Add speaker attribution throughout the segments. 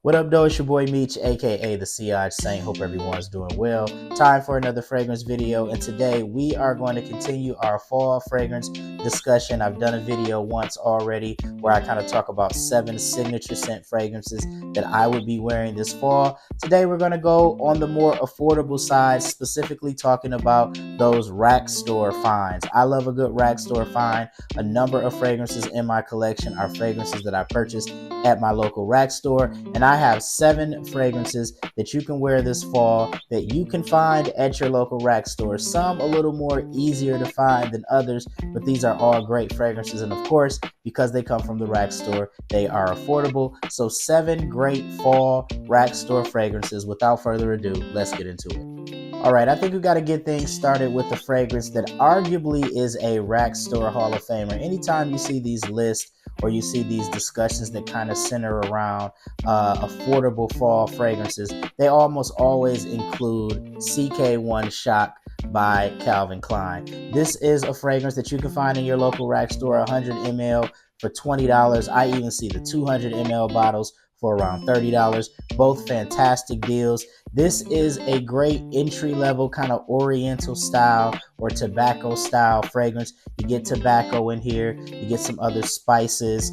Speaker 1: What up, though? It's your boy Meech, aka the CK1 Saint. Hope everyone's doing well. Time for another fragrance video, and today we are going to continue our fall fragrance discussion. I've done a video once already where I kind of talk about 7 signature scent fragrances that I would be wearing this fall. Today we're going to go on the more affordable side, specifically talking about those rack store finds. I love a good rack store find. A number of fragrances in my collection are fragrances that I purchased at my local rack store, and I have 7 fragrances that you can wear this fall that you can find at your local rack store. Some a little more easier to find than others, but these are all great fragrances, and of course, because they come from the rack store, they are affordable. So 7 great fall rack store fragrances. Without further ado, let's get into it. All right, I think we got to get things started with the fragrance that arguably is a rack store Hall of Famer. Anytime you see these lists or you see these discussions that kind of center around affordable fall fragrances, they almost always include CK1 Shock by Calvin Klein. This is a fragrance that you can find in your local rack store, 100 ml for $20. I even see the 200 ml bottles for around $30. Both fantastic deals. This is a great entry-level kind of oriental style or tobacco style fragrance. You get tobacco in here, you get some other spices.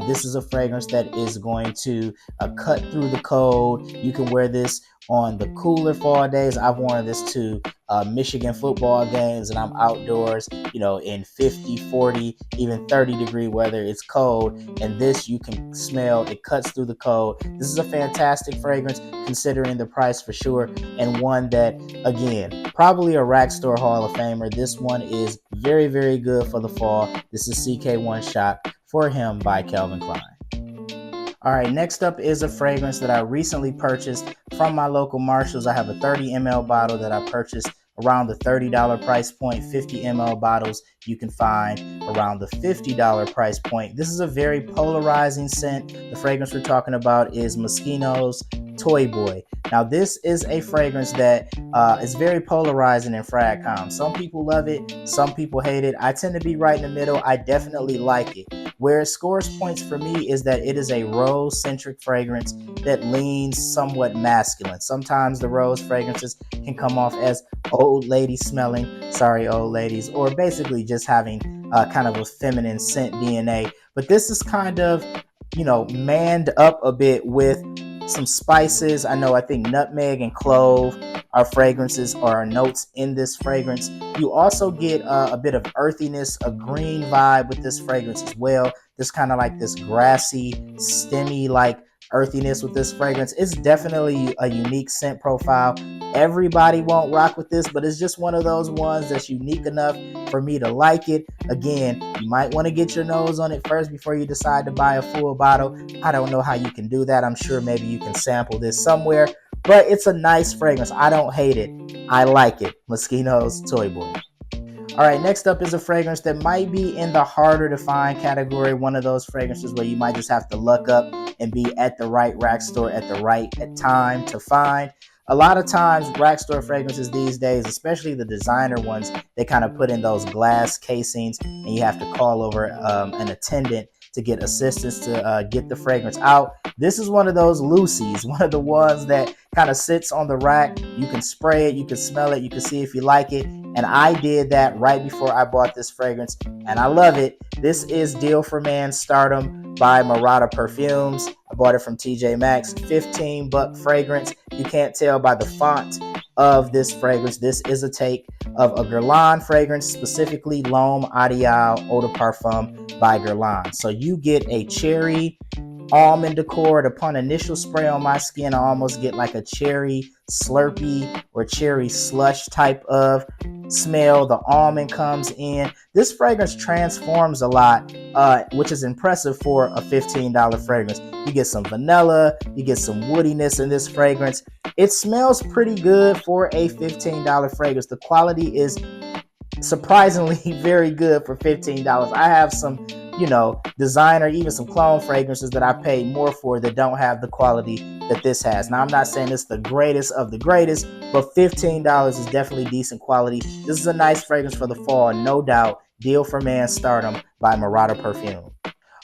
Speaker 1: This is a fragrance that is going to cut through the cold. You can wear this on the cooler fall days. I've worn this to Michigan football games, and I'm outdoors, in 50, 40, even 30-degree weather. It's cold, and this you can smell. It cuts through the cold. This is a fantastic fragrance considering the price for sure, and one that, again, probably a rack store Hall of Famer. This one is very, very good for the fall. This is CK1 Shock For Him by Calvin Klein. All right, next up is a fragrance that I recently purchased from my local Marshalls. I have a 30 ml bottle that I purchased around the $30 price point. 50 ml bottles you can find around the $50 price point. This is a very polarizing scent. The fragrance we're talking about is Moschino's Toy Boy. Now, this is a fragrance that is very polarizing in FragCom. Some people love it, some people hate it. I tend to be right in the middle. I definitely like it. Where it scores points for me is that it is a rose-centric fragrance that leans somewhat masculine. Sometimes the rose fragrances can come off as old lady smelling, sorry old ladies, or basically just having kind of a feminine scent DNA. But this is kind of, manned up a bit with some spices. I think nutmeg and clove are fragrances or are notes in this fragrance. You also get a bit of earthiness, a green vibe with this fragrance as well. This kind of like this grassy, stemmy like earthiness with this fragrance. It's definitely a unique scent profile. Everybody won't rock with this, but it's just one of those ones that's unique enough for me to like it. Again, you might want to get your nose on it first before you decide to buy a full bottle. I don't know how you can do that. I'm sure maybe you can sample this somewhere, but it's a nice fragrance. I don't hate it. I like it. Moschino's Toy Boy. All right, next up is a fragrance that might be in the harder to find category. One of those fragrances where you might just have to luck up and be at the right rack store at the right time to find. A lot of times, rack store fragrances these days, especially the designer ones, they kind of put in those glass casings, and you have to call over an attendant to get assistance to get the fragrance out. This is one of those loosies, one of the ones that kind of sits on the rack. You can spray it, you can smell it, you can see if you like it. And I did that right before I bought this fragrance, and I love it. This is Deal for Man Stardom by Contra Parfums. I bought it from TJ Maxx. $15 fragrance. You can't tell by the font of this fragrance. This is a take of a Guerlain fragrance, specifically L'Homme Ideal Eau de Parfum by Guerlain. So you get a cherry almond accord. Upon initial spray on my skin, I almost get like a cherry slurpee or cherry slush type of smell. The almond comes in. This fragrance transforms a lot, which is impressive for a $15 fragrance. You get some vanilla, you get some woodiness in this fragrance. It smells pretty good for a $15 fragrance. The quality is surprisingly very good for $15. I have some, designer, even some clone fragrances that I paid more for that don't have the quality that this has. Now, I'm not saying it's the greatest of the greatest, but $15 is definitely decent quality. This is a nice fragrance for the fall, no doubt. Deal for Man Stardom by Contra Parfum.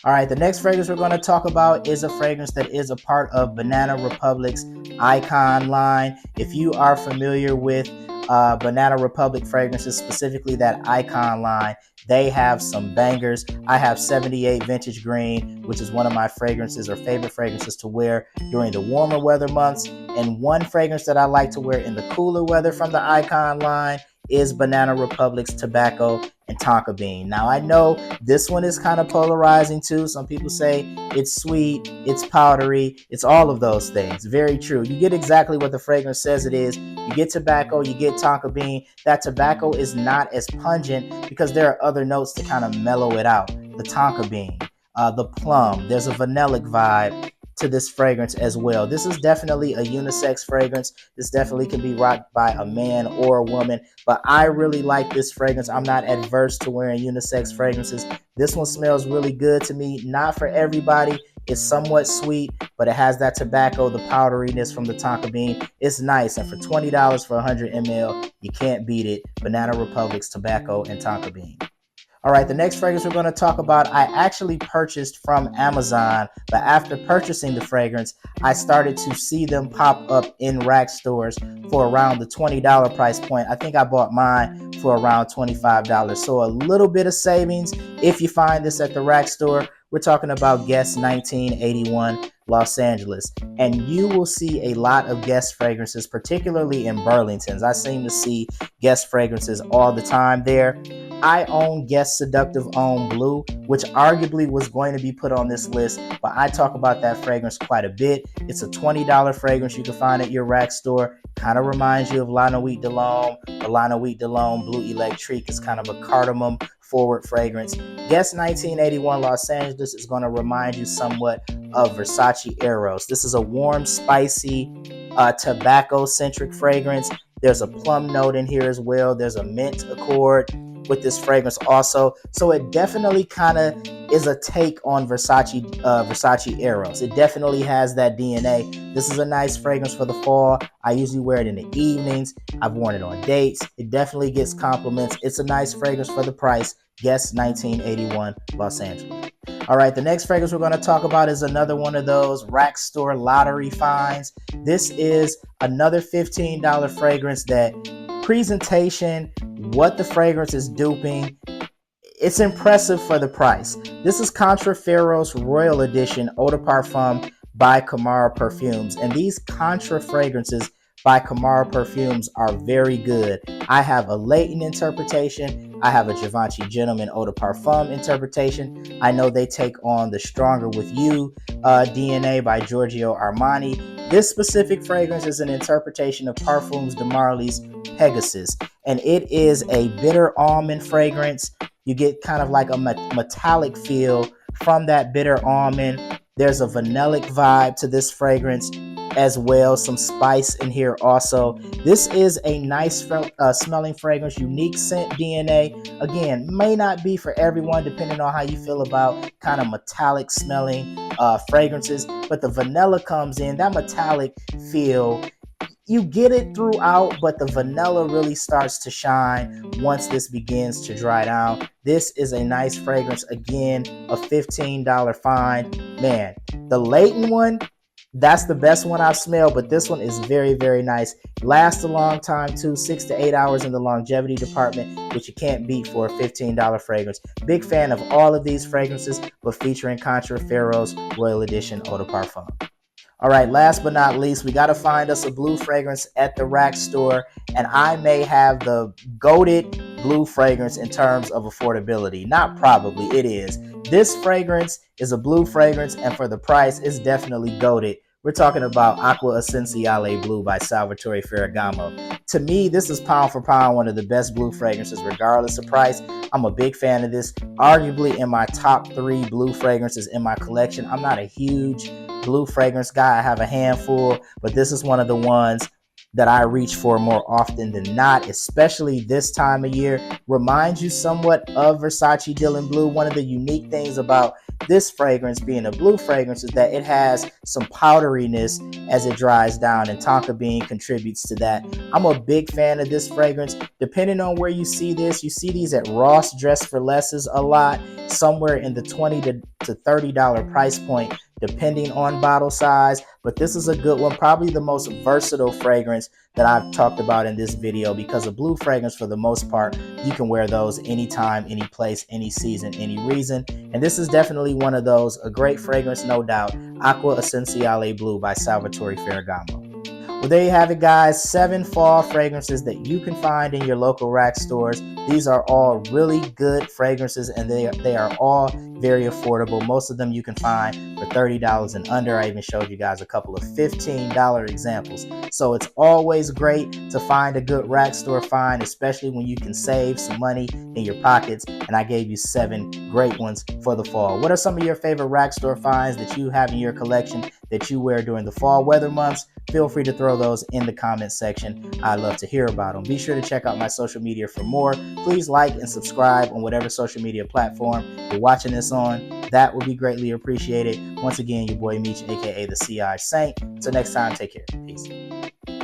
Speaker 1: All right, the next fragrance we're going to talk about is a fragrance that is a part of Banana Republic's Icon line. If you are familiar with Banana Republic fragrances, specifically that Icon line, they have some bangers. I have 78 Vintage Green, which is one of my fragrances or favorite fragrances to wear during the warmer weather months. And one fragrance that I like to wear in the cooler weather from the Icon line is Banana Republic's Tobacco and Tonka Bean. Now, I know this one is kind of polarizing too. Some people say it's sweet, it's powdery, it's all of those things. Very true. You get exactly what the fragrance says it is. You get tobacco, you get Tonka Bean. That tobacco is not as pungent because there are other notes to kind of mellow it out. The Tonka Bean, the plum, there's a vanillic vibe to this fragrance as well. This is definitely a unisex fragrance. This definitely can be rocked by a man or a woman, but I really like this fragrance. I'm not adverse to wearing unisex fragrances. This one smells really good to me. Not for everybody. It's somewhat sweet, but it has that tobacco, the powderiness from the Tonka Bean. It's nice, and for $20 for 100 ml, you can't beat it. Banana Republic's Tobacco and Tonka Bean. All right, the next fragrance we're going to talk about, I actually purchased from Amazon, but after purchasing the fragrance, I started to see them pop up in rack stores for around the $20 price point. I think I bought mine for around $25. So a little bit of savings if you find this at the rack store. We're talking about Guess 1981 Los Angeles. And you will see a lot of Guess fragrances, particularly in Burlington's. I seem to see Guess fragrances all the time there. I own Guess Seductive Homme Blue, which arguably was going to be put on this list, but I talk about that fragrance quite a bit. It's a $20 fragrance you can find at your rack store. Kind of reminds you of La Nuit de l'Homme or La Nuit de l'Homme Bleu Electrique. It's kind of a cardamom forward fragrance. Guess 1981 Los Angeles is going to remind you somewhat of Versace Eros. This is a warm, spicy, tobacco-centric fragrance. There's a plum note in here as well. There's a mint accord with this fragrance also. So it definitely kind of is a take on Versace Eros. It definitely has that DNA. This is a nice fragrance for the fall. I usually wear it in the evenings. I've worn it on dates. It definitely gets compliments. It's a nice fragrance for the price. Guess 1981 Los Angeles. All right, the next fragrance we're going to talk about is another one of those rack store lottery finds. This is another $15 fragrance that presentation, what the fragrance is duping, it's impressive for the price. This is Contra Parfum's Royal Edition Eau de Parfum by Contra Parfums. And these Contra fragrances by Contra Parfums are very good. I have a Leighton interpretation. I have a Givenchy Gentleman Eau de Parfum interpretation. I know they take on the Stronger With You DNA by Giorgio Armani. This specific fragrance is an interpretation of Parfums de Marly's Pegasus, and it is a bitter almond fragrance. You get kind of like a metallic feel from that bitter almond. There's a vanillic vibe to this fragrance as well, some spice in here also. This is a nice smelling fragrance, unique scent DNA. Again, may not be for everyone depending on how you feel about kind of metallic smelling fragrances, but the vanilla comes in, that metallic feel. You get it throughout, but the vanilla really starts to shine once this begins to dry down. This is a nice fragrance. Again, a $15 find. Man, the Leighton one, that's the best one I've smelled, but this one is very, very nice. Lasts a long time too, 6 to 8 hours in the longevity department, which you can't beat for a $15 fragrance. Big fan of all of these fragrances, but featuring Contra Parfum's Royal Edition Eau de Parfum. All right, last but not least, we got to find us a blue fragrance at the rack store, and I may have the goated blue fragrance in terms of affordability. Not probably, it is. This fragrance is a blue fragrance, and for the price, it's definitely goated. We're talking about Acqua Essenziale Blue by Salvatore Ferragamo. To me, this is pound for pound one of the best blue fragrances, regardless of price. I'm a big fan of this. Arguably in my top 3 blue fragrances in my collection. I'm not a huge blue fragrance guy. I have a handful, but this is one of the ones that I reach for more often than not, especially this time of year. Reminds you somewhat of Versace Dylan Blue. One of the unique things about this fragrance, being a blue fragrance, is that it has some powderiness as it dries down, and tonka bean contributes to that. I'm a big fan of this fragrance. Depending on where you see this, you see these at Ross Dress for Lesses a lot, somewhere in the $20 to $30 price point, depending on bottle size. But this is a good one, probably the most versatile fragrance that I've talked about in this video, because a blue fragrance, for the most part, you can wear those anytime, any place, any season, any reason. And this is definitely one of those, a great fragrance, no doubt. Acqua Essenziale Blue by Salvatore Ferragamo. Well, there you have it, guys. 7 fall fragrances that you can find in your local rack stores. These are all really good fragrances, and they are all very affordable. Most of them you can find for $30 and under. I even showed you guys a couple of $15 examples. So it's always great to find a good rack store find, especially when you can save some money in your pockets. And I gave you 7 great ones for the fall. What are some of your favorite rack store finds that you have in your collection that you wear during the fall weather months? Feel free to throw those in the comment section. I'd love to hear about them. Be sure to check out my social media for more. Please like and subscribe on whatever social media platform you're watching this on. That would be greatly appreciated. Once again, your boy Meech, aka the CI Saint. Until next time, take care. Peace.